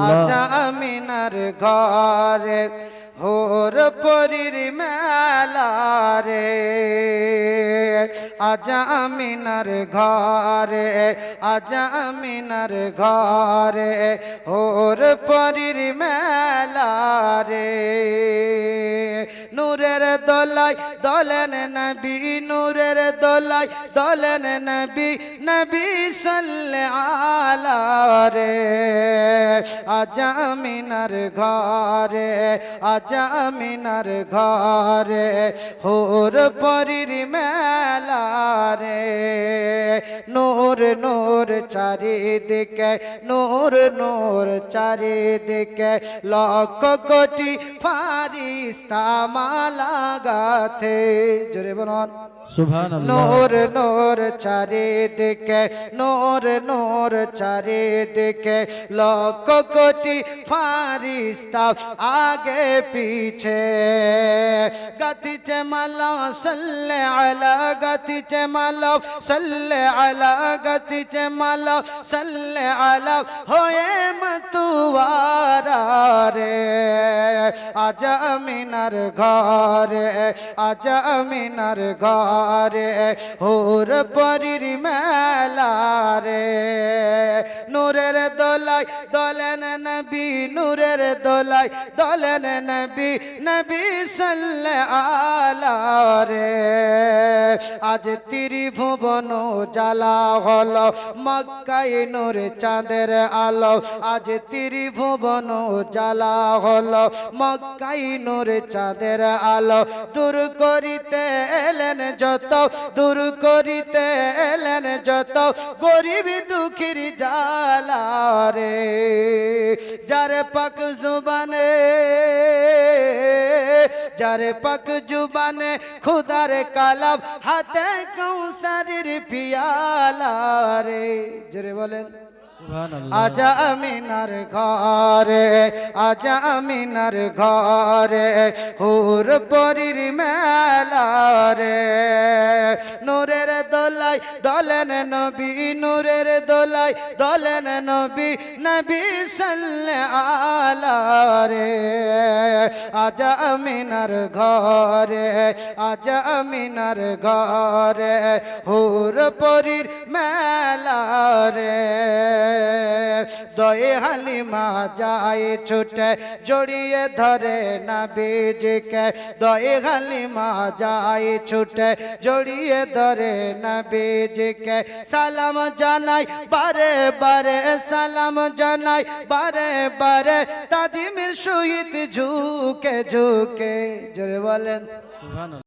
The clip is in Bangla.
আজা আমিনার ঘরে হোর পরির মেলা রে, আজা আমিনার ঘরে, আজা আমিনার ঘরে হোর পরির মেলা রে। নূরের দোলাই দলেন নবী, নূরের দোলাই দলেন নবী, নবী সাল্লাল্লাহু আলা রে। আজা আমিনার ঘরে, আজা আমিনার ঘরে হোর পরির মেলা রে। নূর নূর চারিদিকে, নূর নূর চারিদিকে, লক্ষ কোটি ফারিস্তা মালা গাথে। জোরে বলুন সুবহানাল্লাহ। নূর নূর চারিদিকে, নূর নূর চারিদিকে, লক্ষ কোটি ফারিস্তা আগে পিছে গাতিছে মালা সাল্লে আলা, গাতিছে মালা সাল্লে আলা, গাতিছে মালা সাল্লে আলা হয়ে মতুয়ারা রে। আজা আমিনার ঘরে, আজা আমিনার ঘরে হোর পরির মেলা রে। নূরের দোলাই দলেন নবী, নূরের দোলাই দলেন নবী, নবী সাল্লাল্লাহু আলা রে। আজ ত্রিভুবন জ্বালা হলো মক্কায় নূরে চাঁদের আলো, আজ ত্রিভুবন জ্বালা হলো মক্কায় নূরে চাঁদের আলো। দূর করিতে এলেন যত, দূর করিতে এলেন যত গরিব দুঃখীর জ্বালা রে। যার পাক জুবানে, যার পাক জুবানে খুদার কালাম, হাতে কৌসারের পিয়ালা রে। জোরে বলেন সুবহানাল্লাহ। আজা আমিনার ঘরে, আজা আমিনার ঘরে হোর পরির মেলা রে। নূরের দোলাই দলেন নবী, নূরের দোলাই দলেন নবী, নবী সাল্লাল্লাহু আলা রে। আজা আমিনার ঘরে, আজা আমিনার ঘরে হোর পরির মেলা রে। দয়ে হালিমা যায় ছুটে জড়িয়ে ধরে নবীজিকে, দয়ে হালিমা যায় ছুটে জড়িয়ে ধরে নবীজিকে। সালাম জানাই বারে বারে, সালাম জানাই বারে বারে, তাজিমের সহিত ঝুঁকে ঝুঁকে। জোরে বলেন সুবহানাল্লাহ।